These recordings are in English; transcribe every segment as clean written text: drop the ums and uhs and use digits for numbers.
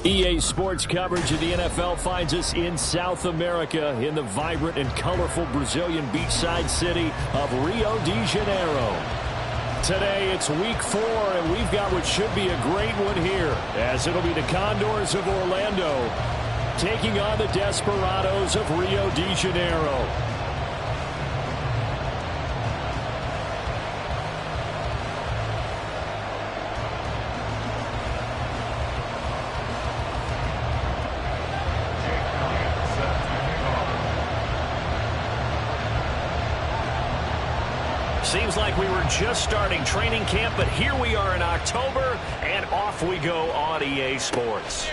EA Sports coverage of the NFL finds us in South America in the vibrant and colorful Brazilian beachside city of Rio de Janeiro. Today it's week 4, and we've got what should be a great one here, as it'll be the Condors of Orlando taking on the Desperados of Rio de Janeiro. Seems like we were just starting training camp, but here we are in October, and off we go on EA Sports.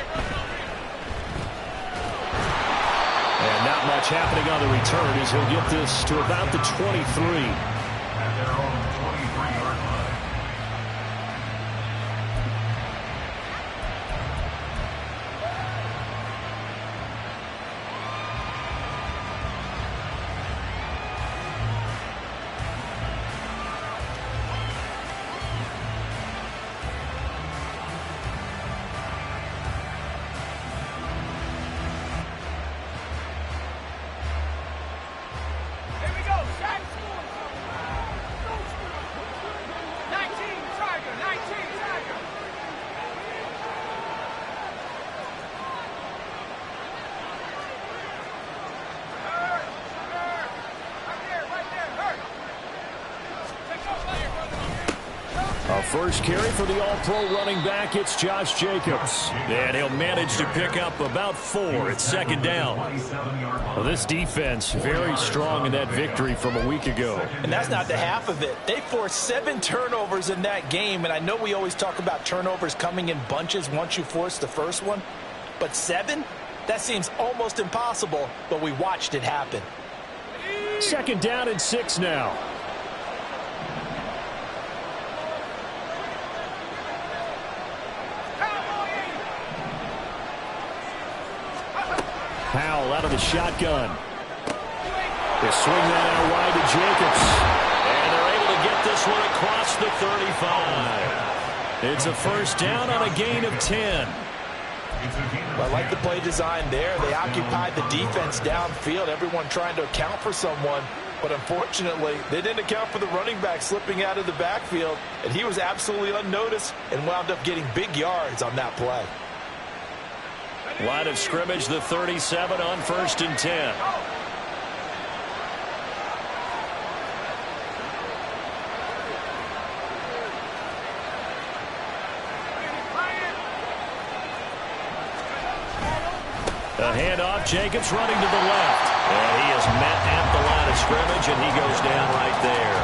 And not much happening on the return as he'll get this to about the 23. At their own 23-yard line. First carry for the All-Pro running back, it's Josh Jacobs. And he'll manage to pick up about 4 at second down. Well, this defense very strong in that victory from a week ago. And that's not the half of it. They forced 7 turnovers in that game, and I know we always talk about turnovers coming in bunches once you force the first one. But 7? That seems almost impossible, but we watched it happen. Second down and 6 now. Powell out of the shotgun. They swing that out wide to Jacobs. And they're able to get this one across the 35. It's a first down on a gain of 10. I like the play design there. They occupied the defense downfield, everyone trying to account for someone. But unfortunately, they didn't account for the running back slipping out of the backfield. And he was absolutely unnoticed and wound up getting big yards on that play. Line of scrimmage, the 37 on 1st and 10. A handoff, Jacobs running to the left. And he is met at the line of scrimmage, and he goes down right there.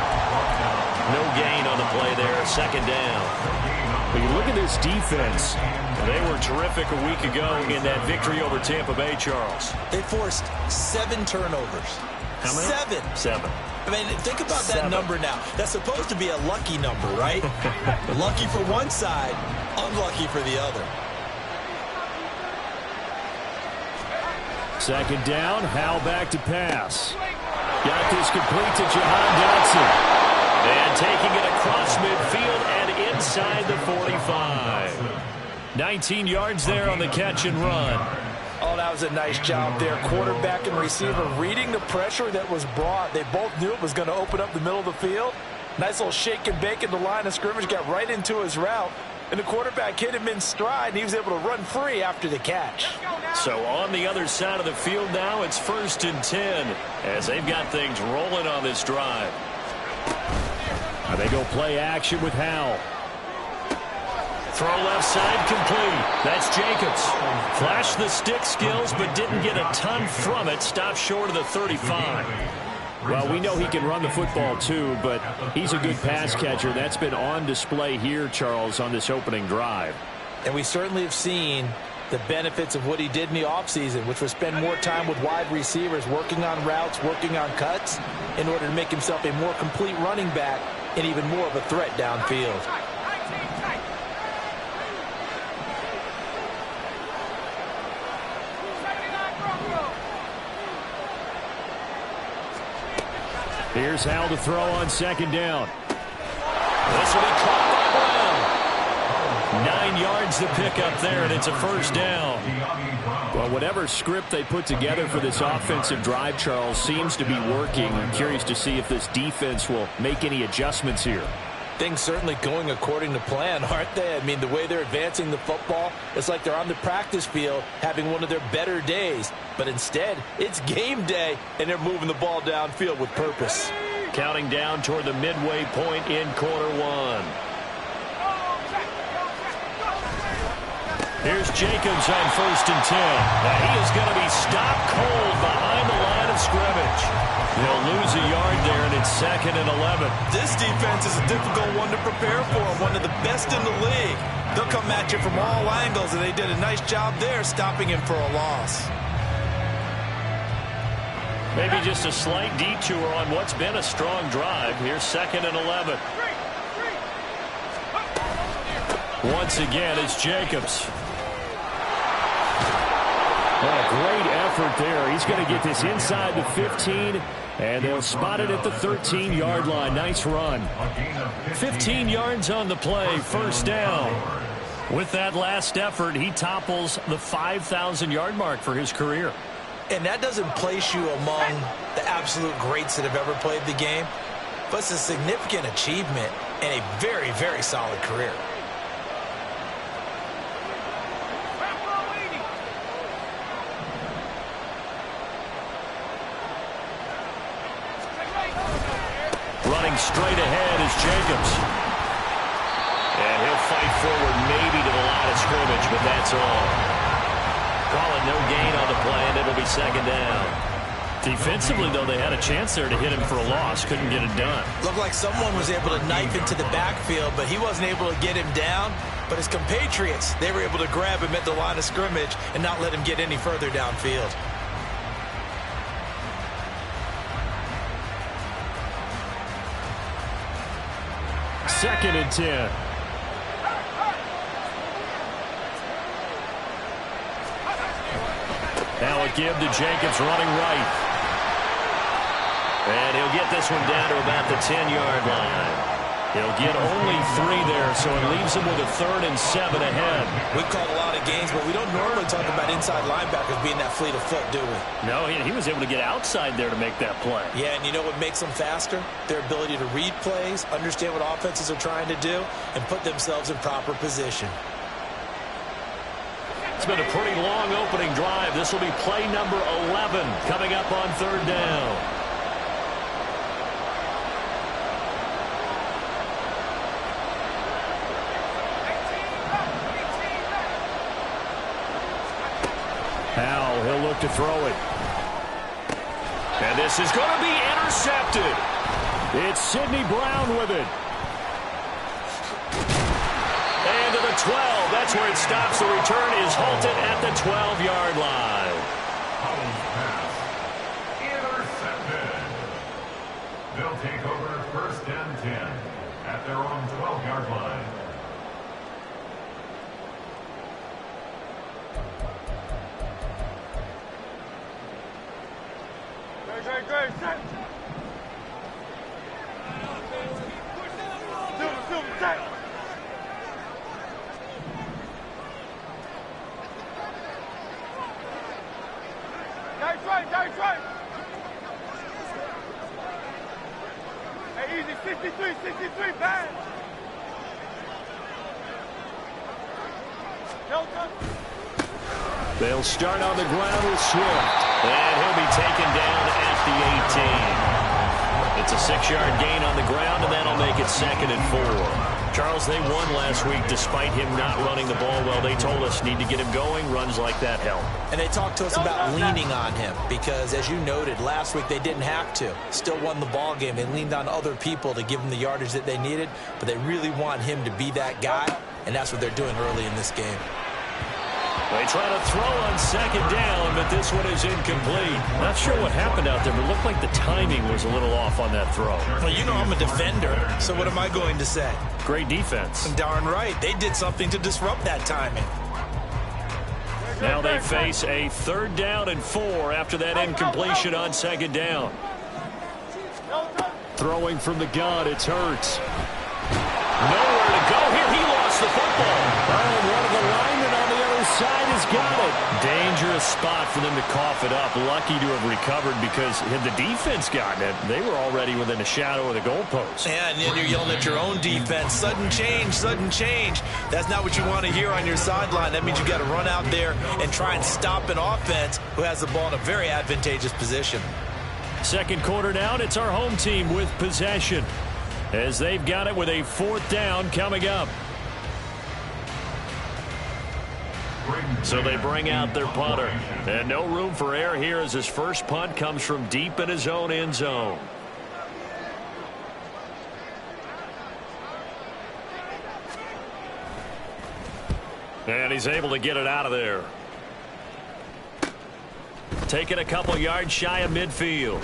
No gain on the play there, second down. But you look at this defense. They were terrific a week ago in that victory over Tampa Bay, Charles. They forced 7 turnovers. How many? 7. I mean, think about that number now. That's supposed to be a lucky number, right? Lucky for one side, unlucky for the other. Second down, Howell back to pass. Got this complete to Jahan Dotson. And taking it across midfield and inside the 45. 19 yards there on the catch and run. Oh, that was a nice job there. Quarterback and receiver reading the pressure that was brought. They both knew it was going to open up the middle of the field. Nice little shake and bake in the line of scrimmage. Got right into his route. And the quarterback hit him in stride, and he was able to run free after the catch. So on the other side of the field now, it's 1st and 10 as they've got things rolling on this drive. Now they go play action with Howell. Throw left side complete. That's Jacobs. Flashed the stick skills, but didn't get a ton from it. Stopped short of the 35. Well, we know he can run the football too, but he's a good pass catcher. That's been on display here, Charles, on this opening drive. And we certainly have seen the benefits of what he did in the offseason, which was spend more time with wide receivers, working on routes, working on cuts, in order to make himself a more complete running back and even more of a threat downfield. Here's Howell to throw on second down. This will be caught by Brown. 9 yards to pick up there, and it's a first down. Well, whatever script they put together for this offensive drive, Charles, seems to be working. I'm curious to see if this defense will make any adjustments here. Things certainly going according to plan, aren't they? I mean, the way they're advancing the football, it's like they're on the practice field having one of their better days. But instead, it's game day, and they're moving the ball downfield with purpose. Counting down toward the midway point in quarter one. Here's Jacobs on 1st and 10. Now he is going to be stopped cold behind the line of scrimmage. He'll lose a yard there, and it's 2nd and 11. This defense is a difficult one to prepare for, one of the best in the league. They'll come at you from all angles, and they did a nice job there stopping him for a loss. Maybe just a slight detour on what's been a strong drive. Here's 2nd and 11. Once again, it's Jacobs. Oh, great effort there. He's going to get this inside the 15, and they'll spot it at the 13-yard line. Nice run. 15 yards on the play, first down. With that last effort, he topples the 5,000-yard mark for his career. And that doesn't place you among the absolute greats that have ever played the game, but it's a significant achievement and a very, very solid career. Running straight ahead is Jacobs. And he'll fight forward maybe to the line of scrimmage, but that's all. Calling no gain on the play, and it'll be 2nd down. Defensively, though, they had a chance there to hit him for a loss. Couldn't get it done. Looked like someone was able to knife into the backfield, but he wasn't able to get him down. But his compatriots, they were able to grab him at the line of scrimmage and not let him get any further downfield. Second and 10. Now a give to Jacobs running right. And he'll get this one down to about the 10-yard line. He'll get only 3 there, so it leaves him with a 3rd and 7 ahead. We've called a lot of games, but we don't normally talk about inside linebackers being that fleet of foot, do we? No, he was able to get outside there to make that play. Yeah, and you know what makes them faster? Their ability to read plays, understand what offenses are trying to do, and put themselves in proper position. It's been a pretty long opening drive. This will be play number 11 coming up on 3rd down. Howell, he'll look to throw it. And this is going to be intercepted. It's Sidney Brown with it. And to the 12. That's where it stops. The return is halted at the 12-yard line. Intercepted. They'll take over 1st and 10 at their own 12-yard line. Hey, easy, 63, bang! They'll start on the ground with Swift. And he'll be taken down at the 18. It's a 6-yard gain on the ground, and that'll make it 2nd and 4. Charles, they won last week despite him not running the ball well. They told us need to get him going. Runs like that help. And they talked to us about leaning on him because, as you noted, last week they didn't have to. Still won the ball game. They leaned on other people to give them the yardage that they needed, but they really want him to be that guy, and that's what they're doing early in this game. They try to throw on 2nd down, but this one is incomplete. Not sure what happened out there, but it looked like the timing was a little off on that throw. Well, you know I'm a defender, so what am I going to say? Great defense. Darn right. They did something to disrupt that timing. Now they face a 3rd down and 4 after that incompletion on 2nd down. Throwing from the gun, it's Hurts. Nowhere to go here. He lost the football. one of the linemen on the other side has got it. Dangerous spot for them to cough it up. Lucky to have recovered because had the defense gotten it, they were already within a shadow of the goalpost. Yeah, and then you're yelling at your own defense. Sudden change, sudden change. That's not what you want to hear on your sideline. That means you got to run out there and try and stop an offense who has the ball in a very advantageous position. Second quarter now, and it's our home team with possession as they've got it with a 4th down coming up. So they bring out their punter. And no room for error here as his first punt comes from deep in his own end zone. And he's able to get it out of there. Taking a couple yards shy of midfield.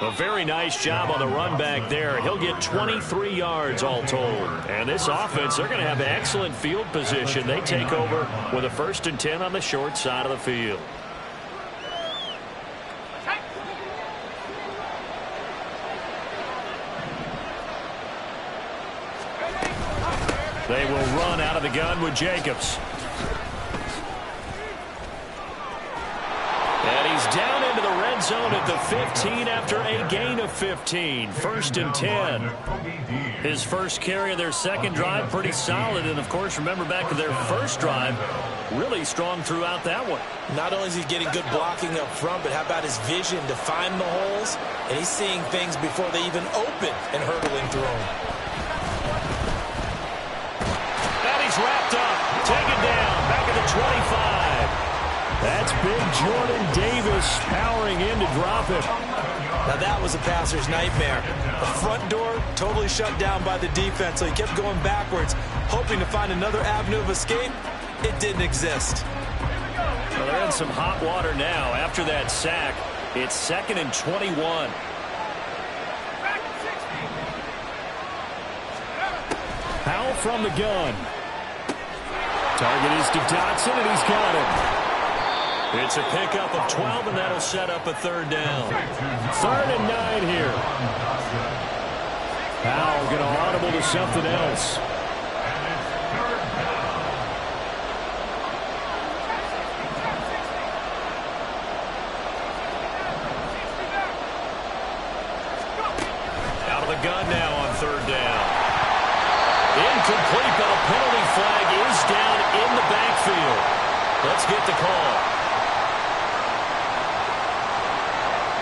A very nice job on the run back there. He'll get 23 yards all told. And this offense, they're going to have excellent field position. They take over with a 1st and 10 on the short side of the field. They will run out of the gun with Jacobs. And he's down into the red zone at the 15 after a gain of 15. 1st and 10. His first carry of their second drive, pretty solid. And, of course, remember back to their first drive, really strong throughout that one. Not only is he getting good blocking up front, but how about his vision to find the holes? And he's seeing things before they even open and hurdling through them. And he's wrapped up. Taken down. Back at the 25. That's big Jordan Davis powering in to drop it. Now that was a passer's nightmare. The front door totally shut down by the defense, so he kept going backwards, hoping to find another avenue of escape. It didn't exist. Well, they're in some hot water now. After that sack, it's 2nd and 21. Powell from the gun. Target is to Dotson, and he's got him. It's a pickup of 12, and that'll set up a 3rd down. 3rd and 9 here. Powell going to audible to something else. Out of the gun now on 3rd down. Incomplete, but a penalty flag is down in the backfield. Let's get the call.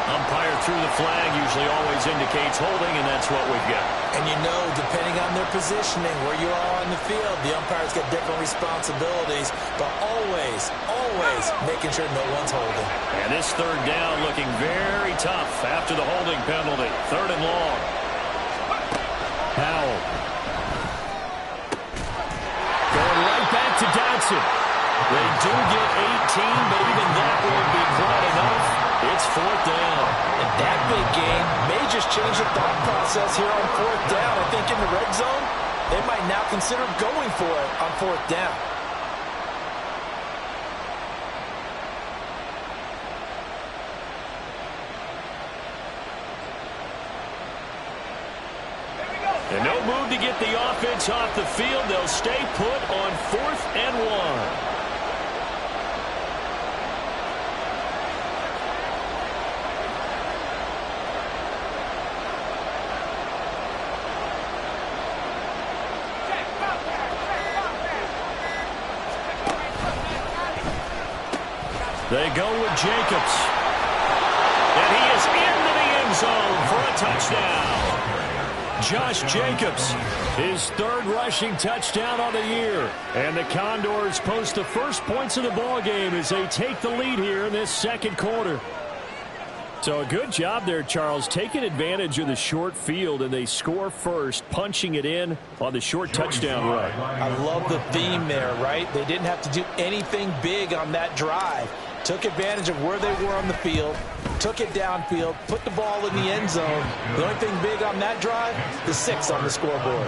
Umpire threw the flag, usually always indicates holding, and that's what we've got. And you know, depending on their positioning, where you are on the field, the umpire's got different responsibilities, but always making sure no one's holding. And this 3rd down looking very tough after the holding penalty. 3rd and long. Powell. Going right back to Dotson. They do get 18, but even that won't be quite enough. It's 4th down. And that big game may just change the thought process here on 4th down. I think in the red zone, they might now consider going for it on 4th down. And no move to get the offense off the field. They'll stay put on 4th and 1. They go with Jacobs. And he is into the end zone for a touchdown. Josh Jacobs, his 3rd rushing touchdown on the year. And the Condors post the first points of the ball game as they take the lead here in this 2nd quarter. So a good job there, Charles, taking advantage of the short field, and they score first, punching it in on the short touchdown run. I love the theme there, right? They didn't have to do anything big on that drive. Took advantage of where they were on the field, took it downfield, put the ball in the end zone. The only thing big on that drive, the 6 on the scoreboard.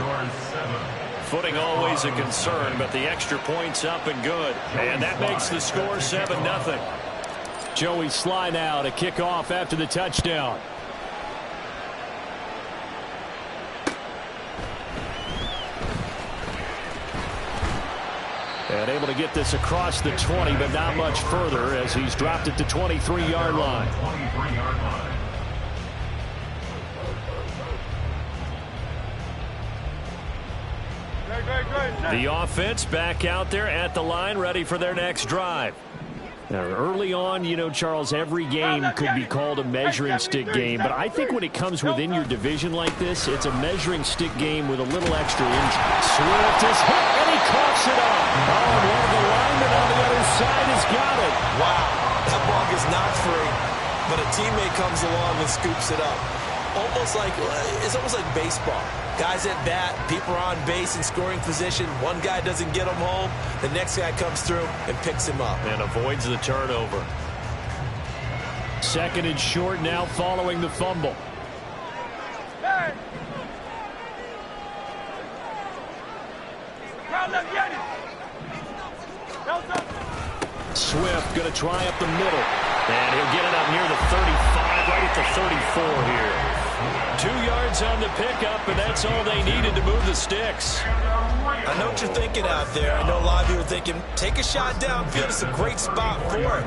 Footing always a concern, but the extra point's up and good. And that makes the score 7-0. Joey Sly now to kick off after the touchdown. And able to get this across the 20, but not much further as he's dropped it to 23-yard line. 23-yard line. The offense back out there at the line, ready for their next drive. Now, early on, you know, Charles, every game could be called a measuring stick game, but I think when it comes within your division like this, it's a measuring stick game with a little extra injury. Swift is hit, and he coughs it up. Oh, and one of the linemen on the other side has got it. Wow, that ball is not free, but a teammate comes along and scoops it up. It's almost like baseball. Guys at bat, people are on base in scoring position. One guy doesn't get him home. The next guy comes through and picks him up. And avoids the turnover. Second and short now following the fumble. Hey! Swift going to try up the middle. And he'll get it up near the 35, right at the 34 here. 2 yards on the pickup, and that's all they needed to move the sticks. I know what you're thinking out there. I know a lot of you are thinking, take a shot downfield. It's a great spot for it.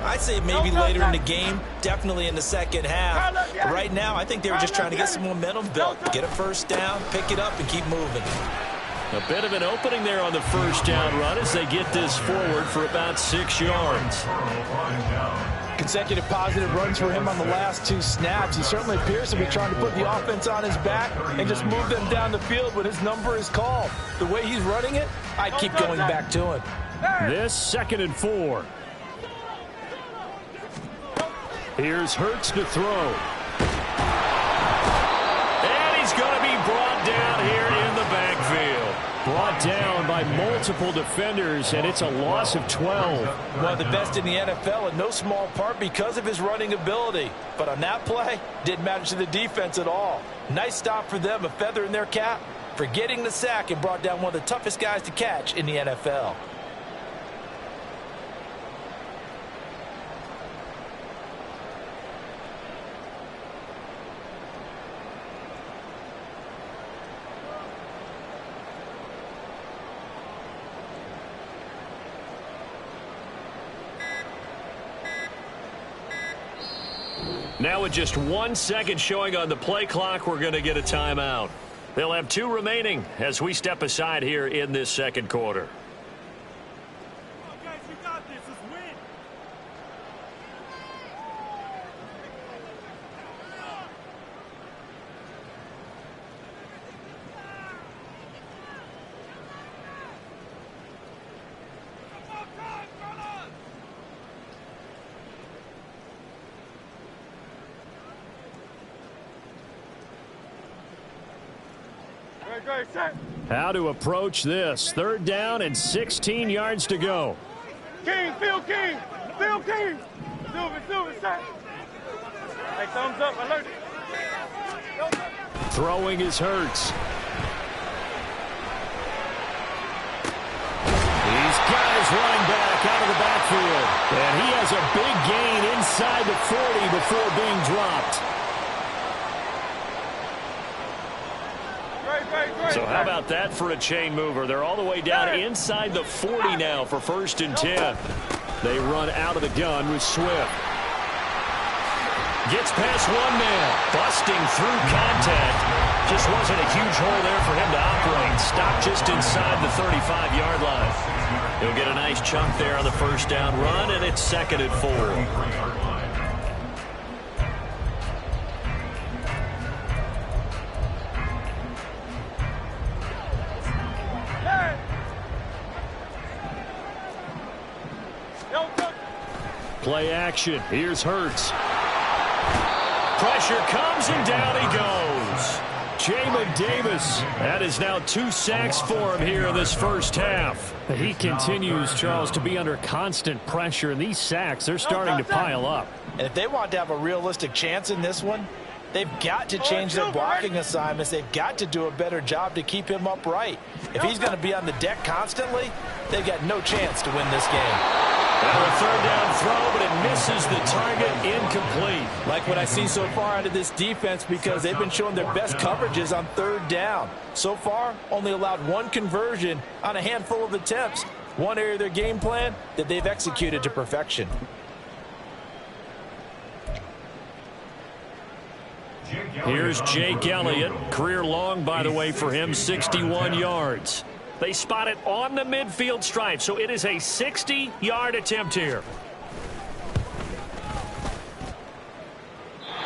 I'd say maybe later in the game, definitely in the second half. But right now, I think they were just trying to get some momentum built. Get a first down, pick it up, and keep moving. A bit of an opening there on the first down run as they get this forward for about 6 yards. Consecutive positive runs for him on the last 2 snaps. He certainly appears to be trying to put the offense on his back and just move them down the field when his number is called. The way he's running it, I keep going back to him. This 2nd and 4. Here's Hurts to throw. And he's going to be brought down here in the backfield. Brought down by multiple defenders, and it's a loss of 12. One of the best in the NFL in no small part because of his running ability. But on that play, didn't matter to the defense at all. Nice stop for them, a feather in their cap for getting the sack and brought down one of the toughest guys to catch in the NFL. Now with just 1 second showing on the play clock, we're going to get a timeout. They'll have 2 remaining as we step aside here in this second quarter. Guys, you got this. Let's win. How to approach this. 3rd down and 16 yards to go. King, Phil King, Phil King. Silver, set. Hey, thumbs up, alert it. Throwing is Hurts. He's got his running back out of the backfield. And he has a big gain inside the 40 before being dropped. So how about that for a chain mover? They're all the way down inside the 40 now for 1st and 10. They run out of the gun with Swift. Gets past one man, busting through contact. Just wasn't a huge hole there for him to operate. Stopped just inside the 35-yard line. He'll get a nice chunk there on the first down run, and it's 2nd and 4. Play action. Here's Hurts. Pressure comes, and down he goes. Jamin Davis. That is now 2 sacks for him here in this first half. He continues, Charles, to be under constant pressure, and these sacks, they're starting to pile up. And if they want to have a realistic chance in this one, they've got to change their blocking assignments. They've got to do a better job to keep him upright. If he's going to be on the deck constantly, they've got no chance to win this game. Now a 3rd down throw, but it misses the target, incomplete. Like what I see so far out of this defense because they've been showing their best coverages on 3rd down. So far, only allowed 1 conversion on a handful of attempts. One area of their game plan that they've executed to perfection. Here's Jake Elliott. Career long, by the way, for him, 61 yards. They spot it on the midfield stripe, so it is a 60-yard attempt here.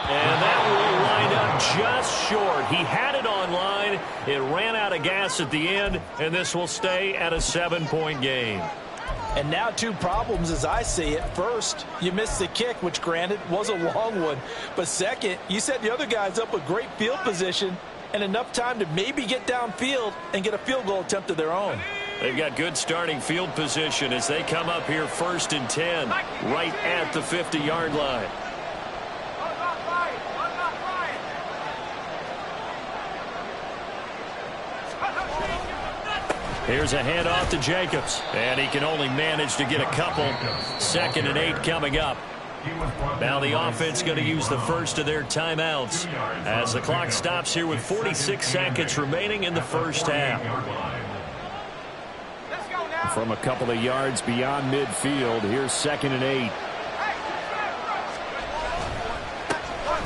And that will line up just short. He had it on line. It ran out of gas at the end, and this will stay at a 7-point game. And now two problems as I see it. First, you missed the kick, which granted was a long one. But second, you set the other guys up with great field position and enough time to maybe get downfield and get a field goal attempt of their own. They've got good starting field position as they come up here 1st and 10, right at the 50-yard line. Here's a handoff to Jacobs, and he can only manage to get a couple. 2nd and 8 coming up. Now the offense going to use the first of their timeouts as the clock stops here with 46 seconds remaining in the first half. From a couple of yards beyond midfield, here's 2nd and 8.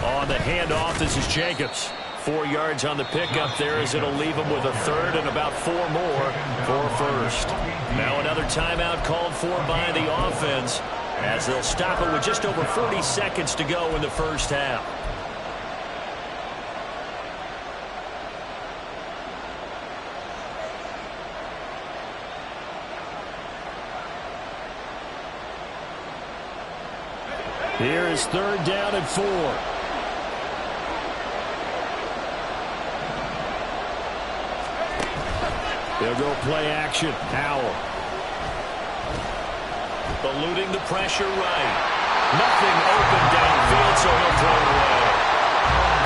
On the handoff, this is Jacobs. 4 yards on the pickup there as it'll leave him with a 3rd and about 4 more for first. Now another timeout called for by the offense as they'll stop it with just over 40 seconds to go in the first half. Here is 3rd down and 4. They'll go play action. Howell. Eluding the pressure right. Nothing open downfield, so he'll throw it away.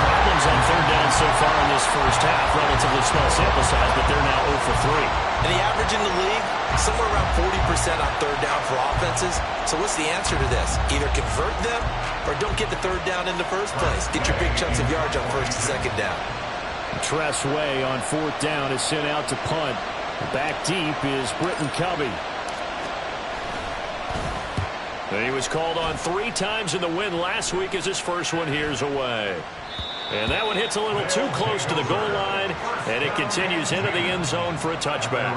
Problems on 3rd down so far in this first half. Relatively small sample size, but they're now 0 for 3. And the average in the league, somewhere around 40% on 3rd down for offenses. So what's the answer to this? Either convert them or don't get the 3rd down in the first place. Get your big chunks of yards on 1st and 2nd down. Tress Way on 4th down is sent out to punt. Back deep is Britton Covey. He was called on 3 times in the win last week as his first one here's away. And that one hits a little too close to the goal line, and it continues into the end zone for a touchback.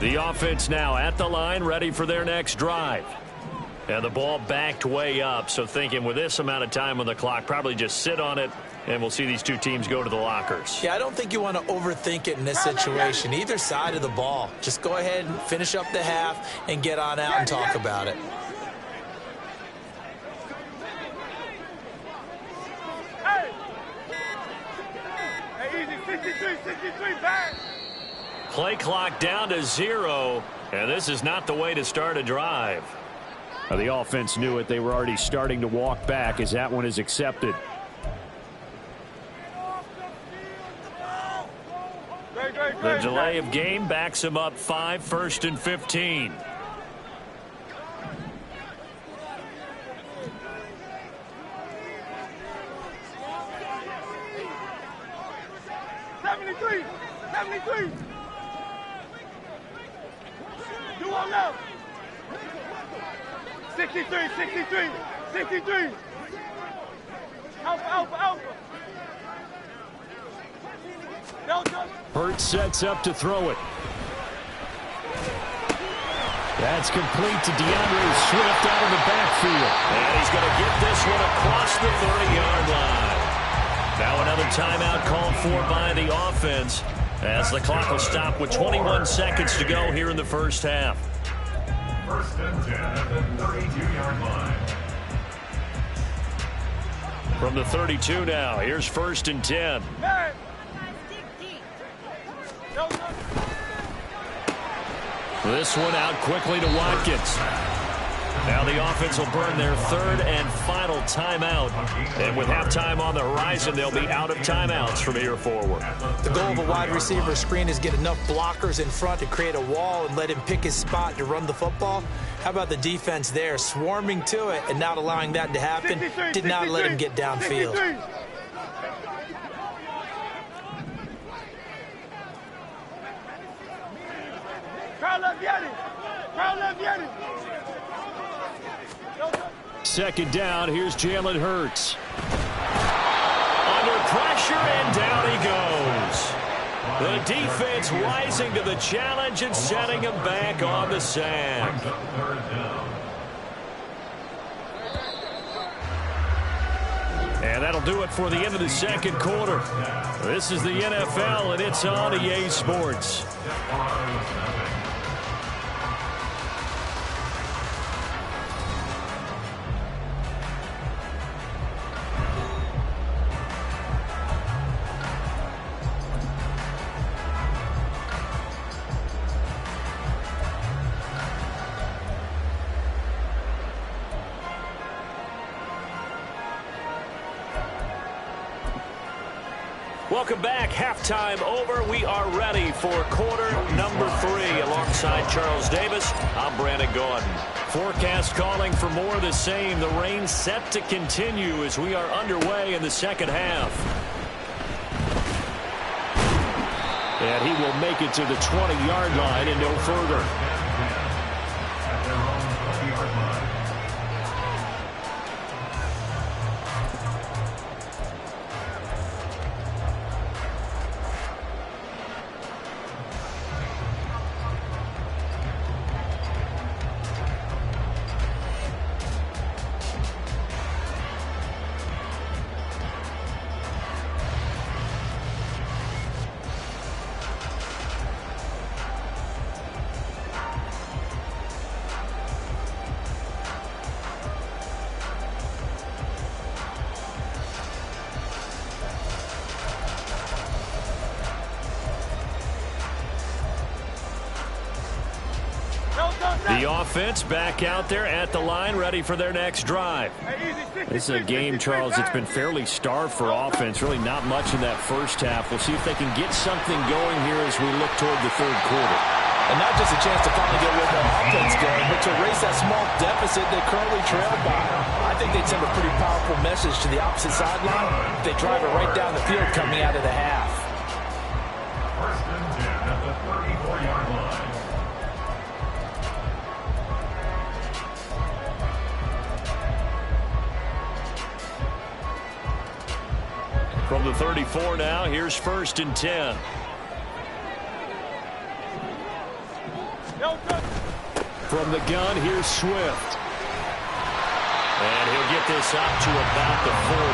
The offense now at the line, ready for their next drive. And the ball backed way up, so thinking with this amount of time on the clock, probably just sit on it, and we'll see these two teams go to the lockers. Yeah, I don't think you want to overthink it in this situation. Either side of the ball. Just go ahead and finish up the half and get on out and talk about it. Hey, easy, 63, back. Play clock down to 0, and this is not the way to start a drive. The offense knew it. They were already starting to walk back as that one is accepted. The delay of game backs him up 5, 1st and 15. You won't know. 63. Alpha. Hurt sets up to throw it. That's complete to DeAndre Swift out of the backfield. And he's going to get this one across the 30-yard line. Now another timeout called for by the offense as the clock will stop with 21 seconds to go here in the first half. 1st and 10 at the 32-yard line. From the 32 now, here's 1st and 10. This one out quickly to Watkins. Now the offense will burn their third and final timeout. And with halftime on the horizon, they'll be out of timeouts from here forward. The goal of a wide receiver screen is get enough blockers in front to create a wall and let him pick his spot to run the football. How about the defense there, swarming to it and not allowing that to happen? Did not let him get downfield. Second down, here's Jalen Hurts. Under pressure, and down he goes. The defense rising to the challenge and setting him back on the sack. And that'll do it for the end of the second quarter. This is the NFL, and it's on EA Sports. Welcome back. Halftime over. We are ready for quarter number 3. Alongside Charles Davis, I'm Brandon Gordon. Forecast calling for more of the same. The rain set to continue as we are underway in the second half. And he will make it to the 20-yard line and no further. The offense back out there at the line, ready for their next drive. This is a game, Charles, that's been fairly starved for offense. Really not much in that first half. We'll see if they can get something going here as we look toward the third quarter. And not just a chance to finally get a little more offense going, but to erase that small deficit they currently trail by. I think they'd send a pretty powerful message to the opposite sideline if they drive it right down the field coming out of the half. First and 10 at the 34-yard line. From the 34 now, here's first and 10. From the gun, here's Swift. And he'll get this up to about the 40.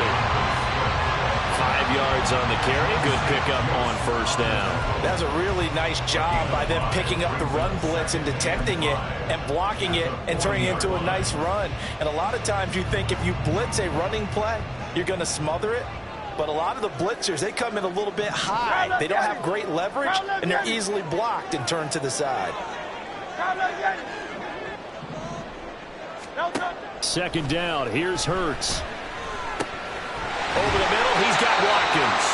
5 yards on the carry. Good pickup on first down. That was a really nice job by them picking up the run blitz and detecting it and blocking it and turning it into a nice run. And a lot of times you think if you blitz a running play, you're going to smother it. But a lot of the blitzers, they come in a little bit high. They don't have great leverage, and they're easily blocked and turned to the side. Second down, here's Hurts. Over the middle, he's got Watkins.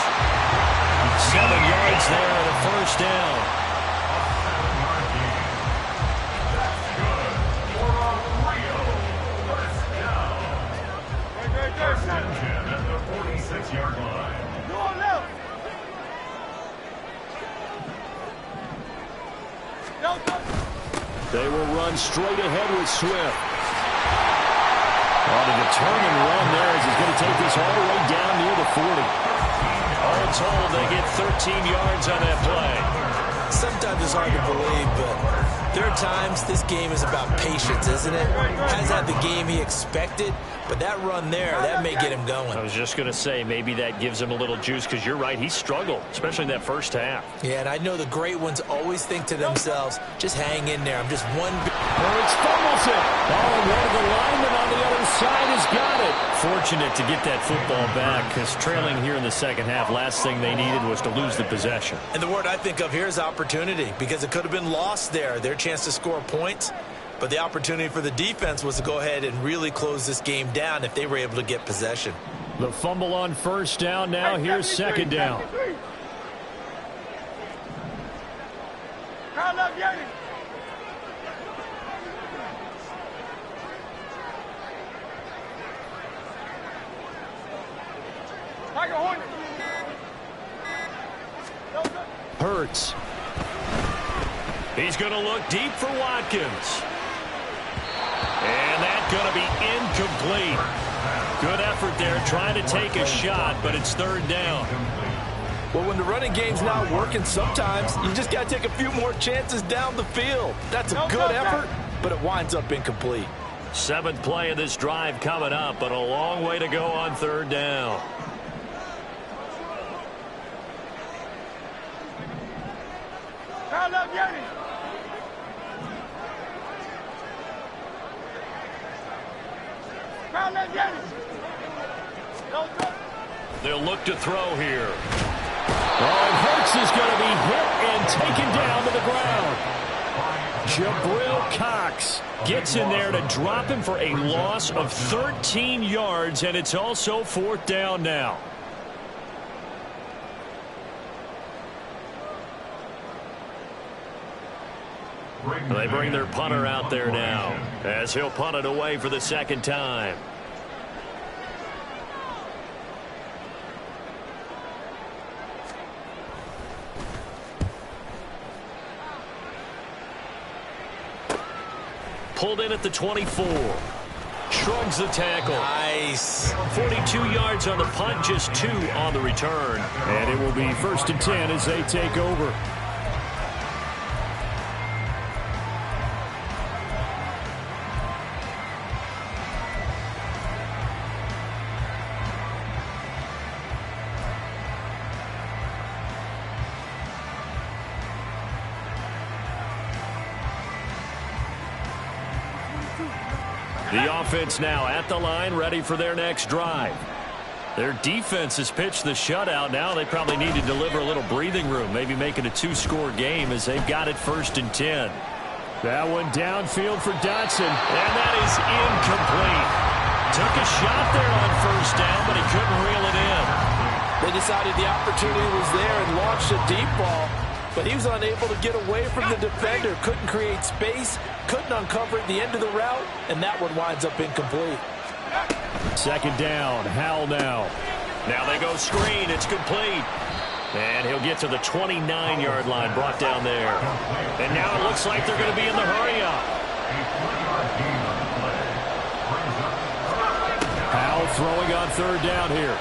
7 yards there and a first down. First and 10 at the 46-yard line. They will run straight ahead with Swift. On a determined run there as he's going to take this all the way down near the 40. All told, they get 13 yards on that play. Sometimes it's hard to believe, but there are times this game is about patience, isn't it? Hasn't had the game he expected, but that run there, that may get him going. I was just going to say, maybe that gives him a little juice, because you're right, he struggled, especially in that first half. Yeah, and I know the great ones always think to themselves, just hang in there. I'm just one. Hurts fumbles it. Oh, one of the linemen on the other side has got it. Fortunate to get that football back, because trailing here in the second half, last thing they needed was to lose the possession. And the word I think of here is opportunity, because it could have been lost there. Their chance to score points. But the opportunity for the defense was to go ahead and really close this game down if they were able to get possession. The fumble on first down. Now here's second down. Hurts. He's going to look deep for Watkins. And that's going to be incomplete. Good effort there trying to take a shot, but it's third down. Well, when the running game's not working, sometimes you just got to take a few more chances down the field. That's a good effort, but it winds up incomplete. Seventh play of this drive coming up, but a long way to go on third down. They'll look to throw here. Oh, and Hurts is going to be hit and taken down to the ground. Jabril Cox gets in there to drop him for a loss of 13 yards, and it's also fourth down now. They bring their punter out there now as he'll punt it away for the second time. Pulled in at the 24. Shrugs the tackle. Nice. 42 yards on the punt, just 2 on the return. And it will be first and 10 as they take over. The offense now at the line, ready for their next drive. Their defense has pitched the shutout. Now they probably need to deliver a little breathing room, maybe make it a 2-score game as they've got it first and 10. That one downfield for Dotson. And that is incomplete. Took a shot there on first down, but he couldn't reel it in. They decided the opportunity was there and launched a deep ball, but he was unable to get away from the defender. Couldn't create space, couldn't uncover the end of the route, and that one winds up incomplete. Second down. Howell now. Now they go screen. It's complete. And he'll get to the 29-yard line, brought down there. And now it looks like they're going to be in the hurry-up. Howell throwing on third down here.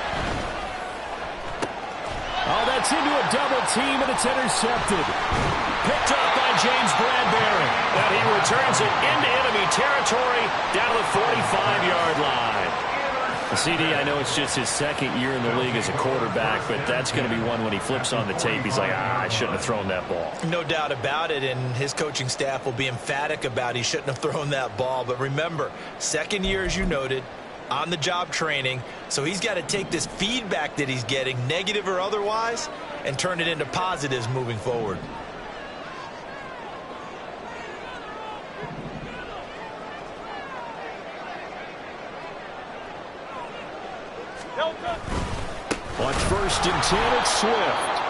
Oh, that's into a double team, and it's intercepted. Picked up by James Bradbury. And he returns it into enemy territory down to the 45-yard line. CD, I know it's just his second year in the league as a quarterback, but that's going to be one when he flips on the tape. He's like, I shouldn't have thrown that ball. No doubt about it, and his coaching staff will be emphatic about he shouldn't have thrown that ball. But remember, second year, as you noted, on-the-job training, so he's got to take this feedback that he's getting, negative or otherwise, and turn it into positives moving forward. On first and 10, it's Swift.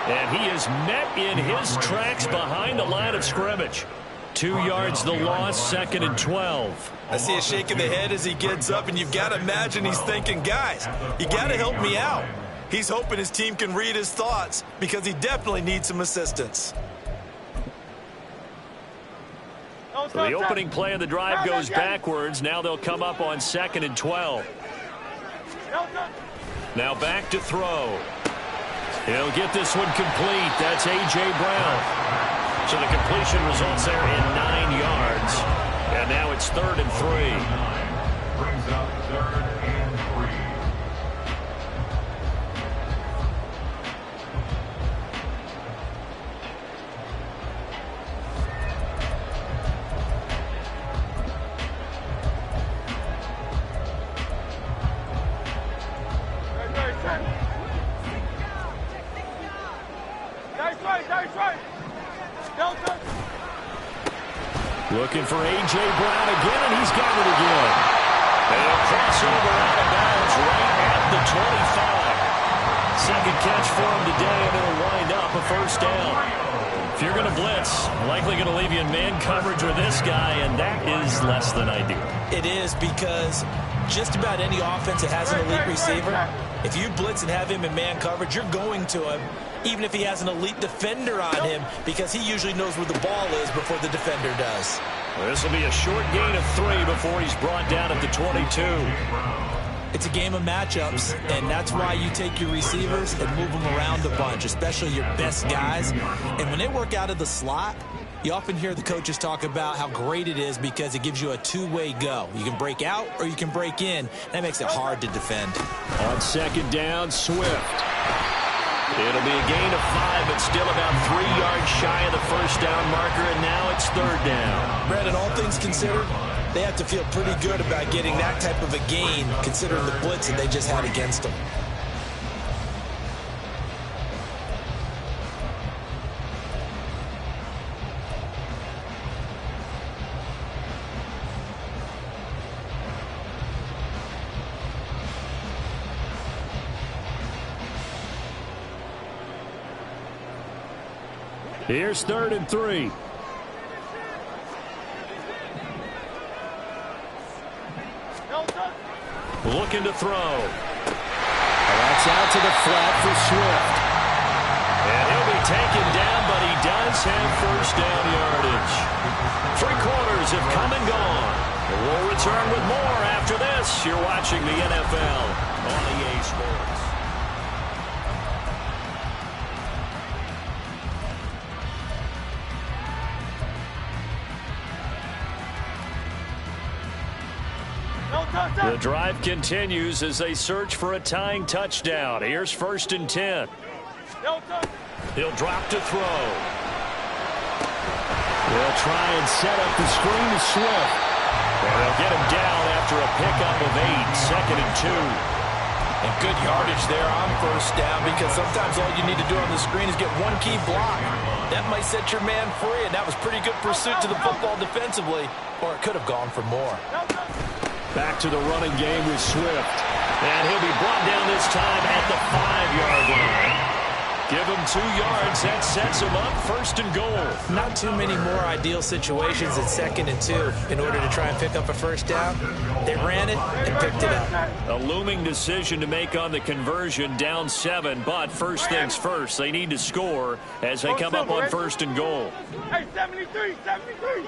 And he is met in his tracks behind the line of scrimmage. 2 yards the loss, second and 12. I see a shake of the head as he gets up, and you've got to imagine he's thinking, guys, you got to help me out. He's hoping his team can read his thoughts because he definitely needs some assistance. So the opening play of the drive goes backwards. Now they'll come up on second and 12. Now back to throw. He'll get this one complete. That's A.J. Brown. So the completion results there in 9 yards. And now it's third and 3. Brings up third and 3. Looking for A.J. Brown again, and he's got it again. They'll cross over out of bounds right at the 25. Second catch for him today, and it'll wind up a first down. If you're going to blitz, likely going to leave you in man coverage with this guy, and that is less than ideal. It is, because just about any offense that has an elite receiver, if you blitz and have him in man coverage, you're going to him, even if he has an elite defender on him, because he usually knows where the ball is before the defender does. Well, this will be a short gain of 3 before he's brought down at the 22. It's a game of matchups, and that's why you take your receivers and move them around a bunch, especially your best guys. And when they work out of the slot, you often hear the coaches talk about how great it is because it gives you a two-way go. You can break out or you can break in. That makes it hard to defend. On second down, Swift. It'll be a gain of 5, but still about 3 yards shy of the first down marker, and now it's third down. Brandon, all things considered, they have to feel pretty good about getting that type of a gain, considering the blitz that they just had against them. Here's 3rd and 3. Looking to throw. That's out to the flat for Swift. And he'll be taken down, but he does have first down yardage. 3 quarters have come and gone. We'll return with more after this. You're watching the NFL on EA Sports. The drive continues as they search for a tying touchdown. Here's 1st and 10. He'll drop to throw. They'll try and set up the screen to Swift. And they'll get him down after a pickup of 8. 2nd and 2. And good yardage there on first down, because sometimes all you need to do on the screen is get one key block. That might set your man free, and that was pretty good pursuit to the football defensively, or it could have gone for more. Back to the running game with Swift. And he'll be brought down this time at the 5-yard line. Give him 2 yards. That sets him up 1st and goal. Not too many more ideal situations at 2nd and 2 in order to try and pick up a first down. They ran it and picked it up. A looming decision to make on the conversion, down 7. But first things first, they need to score as they come up on 1st and goal. Hey, 73, 73.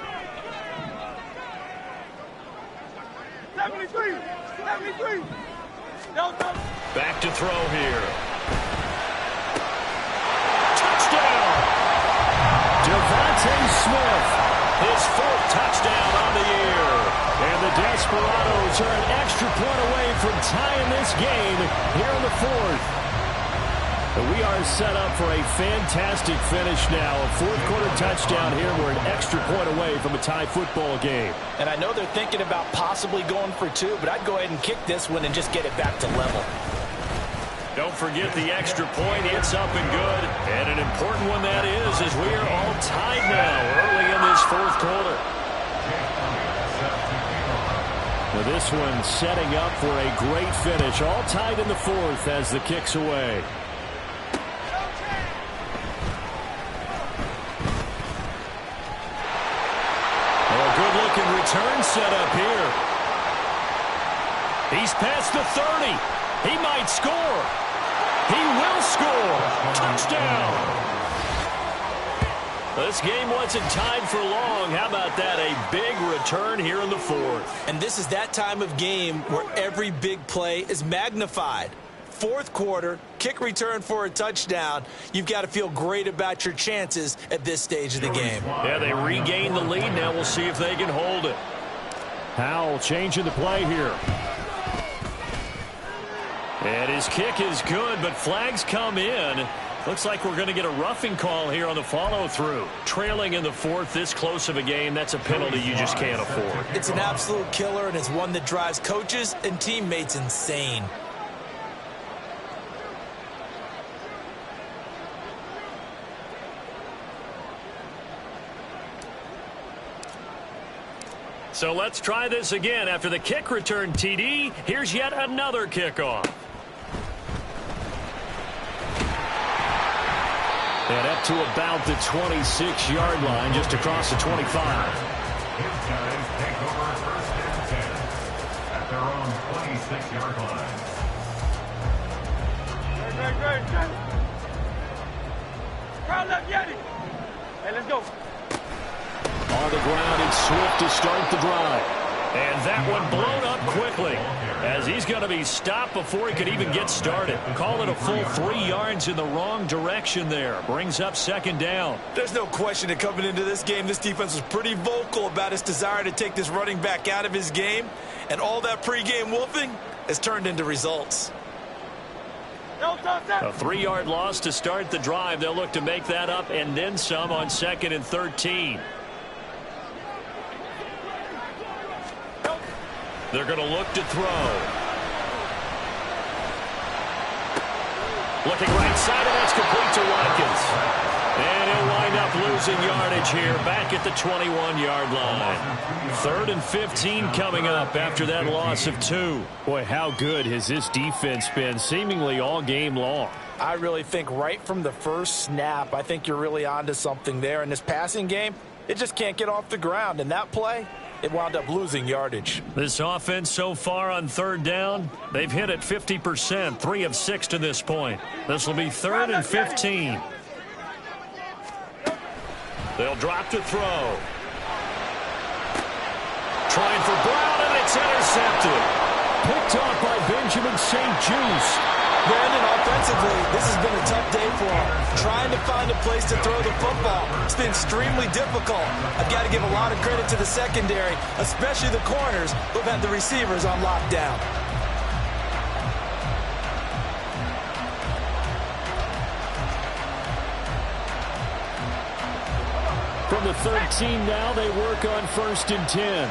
73, 73. Back to throw here. Touchdown! Devontae Smith, his 4th touchdown on the year. And the Desperados are an extra point away from tying this game here in the 4th. We are set up for a fantastic finish now. A 4th quarter touchdown here. We're an extra point away from a tie football game. And I know they're thinking about possibly going for 2, but I'd go ahead and kick this one and just get it back to level. Don't forget the extra point. It's up and good. And an important one that is, as we are all tied now early in this 4th quarter. Well, this one setting up for a great finish. All tied in the 4th as the kick's away. Good-looking return set up here. He's past the 30. He might score. He will score. Touchdown. This game wasn't tied for long. How about that? A big return here in the 4th. And this is that time of game where every big play is magnified. 4th quarter, kick return for a touchdown. You've got to feel great about your chances at this stage of the game. Yeah, they regain the lead. Now we'll see if they can hold it. Howell changing the play here. And his kick is good, but flags come in. Looks like we're going to get a roughing call here on the follow-through. Trailing in the 4th, this close of a game, that's a penalty you just can't afford. It's an absolute killer, and it's one that drives coaches and teammates insane. So let's try this again. After the kick return TD, here's yet another kickoff. And up to about the 26-yard line, just across the 25. His guys take over first and 10 at their own 26-yard line. Great. Crowd left, Yeti. Hey, let's go. On the ground, it's Swift to start the drive. And that one blown up quickly, as he's going to be stopped before he could even get started. Call it a full 3 yards in the wrong direction there. Brings up second down. There's no question that coming into this game, this defense was pretty vocal about its desire to take this running back out of his game. And all that pregame wolfing has turned into results. A 3-yard loss to start the drive. They'll look to make that up and then some on 2nd and 13. They're going to look to throw. Looking right side, and that's complete to Watkins. And he'll wind up losing yardage here back at the 21-yard line. 3rd and 15 coming up after that loss of 2. Boy, how good has this defense been seemingly all game long? I really think right from the first snap, I think you're really onto something there. In this passing game, it just can't get off the ground. And that play, it wound up losing yardage. This offense so far on 3rd down, they've hit it 50%, 3 of 6 to this point. This will be 3rd and 15. They'll drop to throw. Trying for Brown, and it's intercepted. Picked off by Benjamin St-Juste. Brandon, offensively, this has been a tough day for him. Trying to find a place to throw the football. It's been extremely difficult. I've got to give a lot of credit to the secondary, especially the corners who've had the receivers on lockdown. From the 13 now, they work on 1st and 10.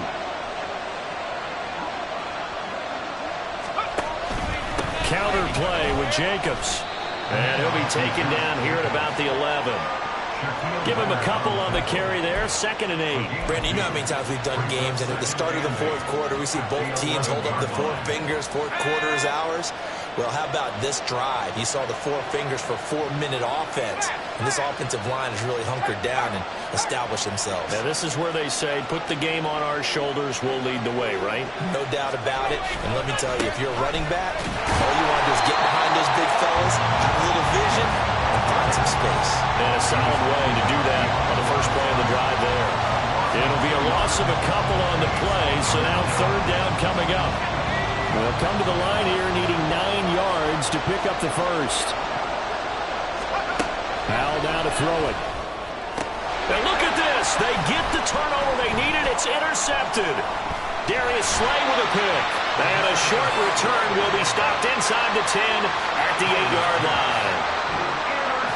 Counter play with Jacobs. And he'll be taken down here at about the 11. Give him a couple on the carry there. 2nd and 8. Brandon, you know how many times we've done games, and at the start of the 4th quarter, we see both teams hold up the 4 fingers, 4th quarter is ours. Well, how about this drive? You saw the 4 fingers for 4-minute offense. And this offensive line has really hunkered down and established themselves. Now, this is where they say, put the game on our shoulders, we'll lead the way, right? No doubt about it. And let me tell you, if you're a running back, all you want to do is get behind those big fellas, have a little vision, and find some space. And a solid way to do that on the first play of the drive there. It'll be a loss of a couple on the play, so now 3rd down coming up. They'll come to the line here needing 9 yards to pick up the first. Powell down to throw it. And look at this. They get the turnover they needed. It's intercepted. Darius Slay with a pick. And a short return will be stopped inside the 10 at the 8-yard line.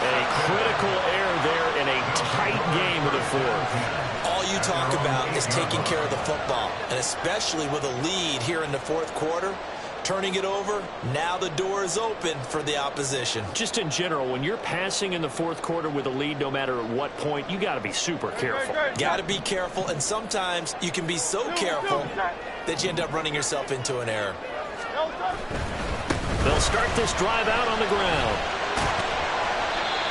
A critical error there in a tight game of the 4th. All you talk about is taking care of the football, and especially with a lead here in the 4th quarter, turning it over, now the door is open for the opposition. Just in general, when you're passing in the 4th quarter with a lead, no matter at what point, you got to be super careful. Got to be careful, and sometimes you can be so careful that you end up running yourself into an error. They'll start this drive out on the ground.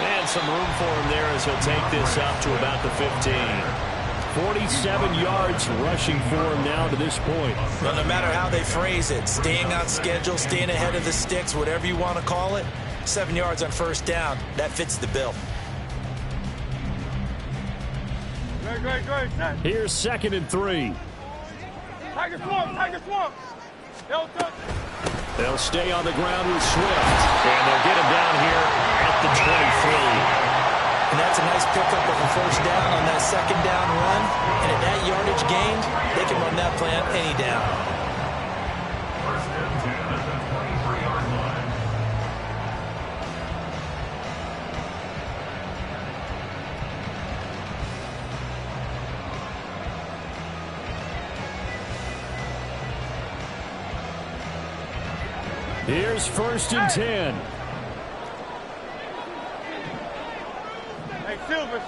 And some room for him there as he'll take this up to about the 15. 47 yards rushing for him now to this point. Well, no matter how they phrase it, staying on schedule, staying ahead of the sticks, whatever you want to call it, 7 yards on 1st down, that fits the bill. Great. Here's 2nd and 3. Tiger swamp. They'll stay on the ground with Swift. And they'll get him down here at the 23. And that's a nice pickup of a 1st down on that 2nd down run. And at that yardage gained, they can run that play on any down. 1st and 10 at the 23-yard line. Here's 1st and 10. Hey, Silver.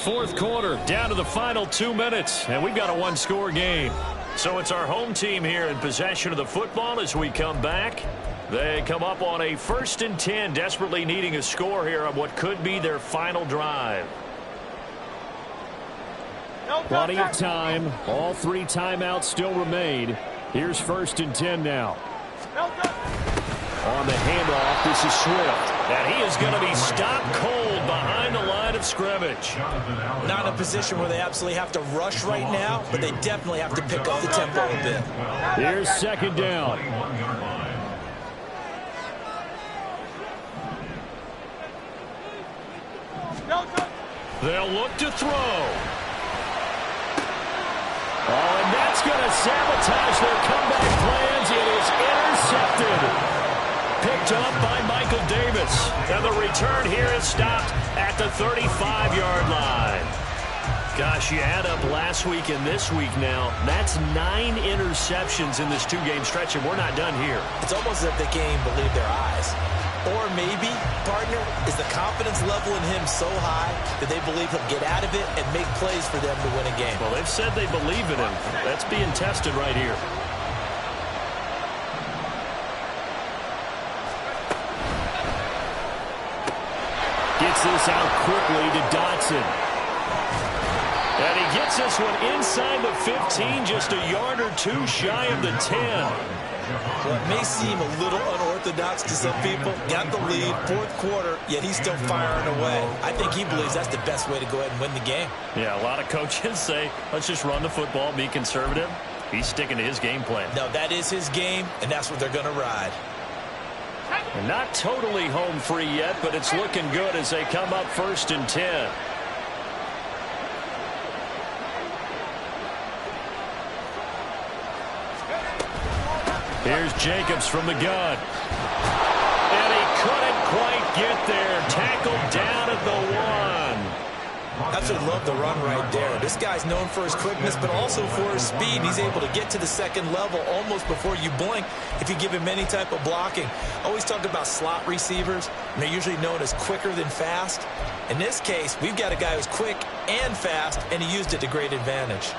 Fourth quarter, down to the final 2 minutes, and we've got a one-score game. So it's our home team here in possession of the football as we come back. They come up on a 1st and 10, desperately needing a score here on what could be their final drive. Plenty of time. All 3 timeouts still remain. Here's 1st and 10 now. On the handoff, this is Swift. And he is going to be stopped cold behind the line of scrimmage. Not in a position where they absolutely have to rush right now, but they definitely have to pick up the tempo a bit. Here's 2nd down. They'll look to throw. Oh, and that's going to sabotage their comeback plans. It is intercepted. Picked up by Michael Davis. And the return here is stopped at the 35-yard line. Gosh, you add up last week and this week now. That's 9 interceptions in this 2-game stretch, and we're not done here. It's almost as if they can't even believe their eyes. Or maybe, partner, is the confidence level in him so high that they believe he'll get out of it and make plays for them to win a game. Well, they've said they believe in him. That's being tested right here. Gets this out quickly to Dotson. And he gets this one inside the 15, just a yard or 2 shy of the 10. Well, it may seem a little unorthodox to some people. Got the lead, 4th quarter, yet he's still firing away. I think he believes that's the best way to go ahead and win the game. Yeah, a lot of coaches say, let's just run the football, be conservative. He's sticking to his game plan. No, that is his game, and that's what they're going to ride. And not totally home free yet, but it's looking good as they come up 1st and 10. Here's Jacobs from the gun. And he couldn't quite get there. Tackled down at the 1. Absolutely love the run right there. This guy's known for his quickness, but also for his speed. He's able to get to the 2nd level almost before you blink if you give him any type of blocking. Always talk about slot receivers, and they're usually known as quicker than fast. In this case, we've got a guy who's quick and fast, and he used it to great advantage.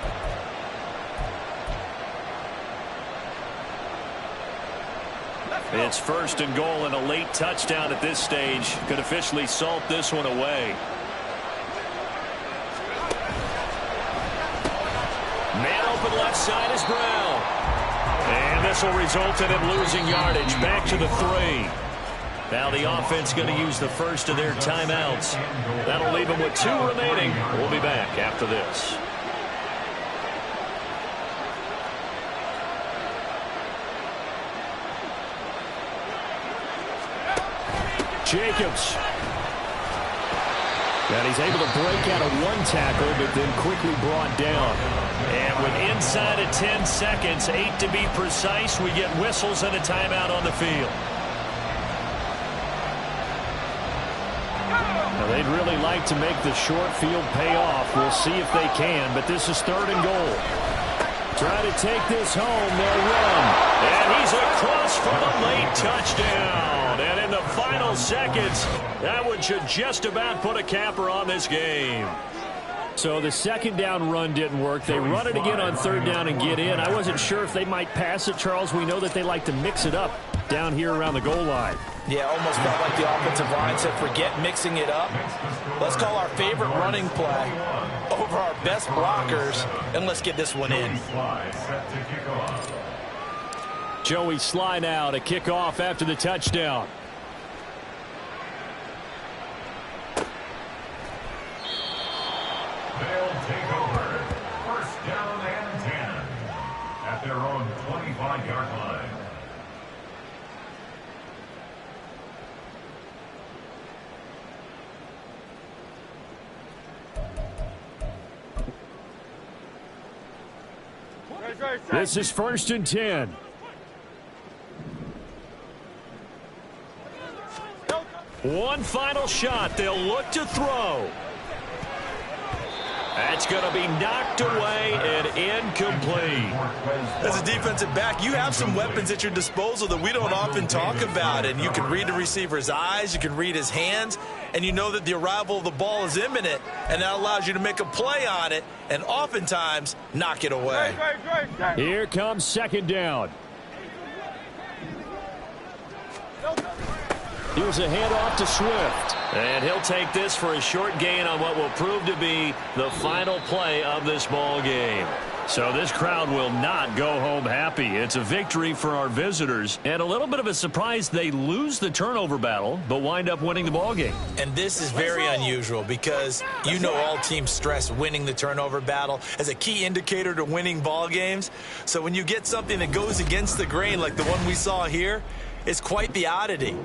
It's 1st and goal and a late touchdown at this stage. Could officially salt this one away. Man open left side is Brown. And this will result in him losing yardage. Back to the 3. Now the offense going to use the first of their timeouts. That'll leave them with 2 remaining. We'll be back after this. Jacobs. And he's able to break out of 1 tackle, but then quickly brought down. And with inside of 10 seconds, 8 to be precise, we get whistles and a timeout on the field. Now they'd really like to make the short field pay off. We'll see if they can, but this is 3rd and goal. Try to take this home. They'll run. And he's across for the late touchdown. And in the final seconds, that one should just about put a capper on this game. So the 2nd down run didn't work. They run it again on 3rd down and get in. I wasn't sure if they might pass it, Charles. We know that they like to mix it up down here around the goal line. Yeah, almost felt like the offensive line said, forget mixing it up. Let's call our favorite running play over our best blockers, and let's get this one in. Joey Sly now to kick off after the touchdown. They'll take over. 1st down and 10 at their own 25-yard line. This is 1st and 10. One final shot. They'll look to throw. That's going to be knocked away and incomplete. As a defensive back, you have some weapons at your disposal that we don't often talk about, and you can read the receiver's eyes, you can read his hands, and you know that the arrival of the ball is imminent, and that allows you to make a play on it and oftentimes knock it away. Here comes second down. Here's a handoff to Swift. And he'll take this for a short gain on what will prove to be the final play of this ball game. So this crowd will not go home happy. It's a victory for our visitors. And a little bit of a surprise, they lose the turnover battle, but wind up winning the ball game. And this is very unusual because you know all teams stress winning the turnover battle as a key indicator to winning ball games. So when you get something that goes against the grain like the one we saw here, it's quite the oddity.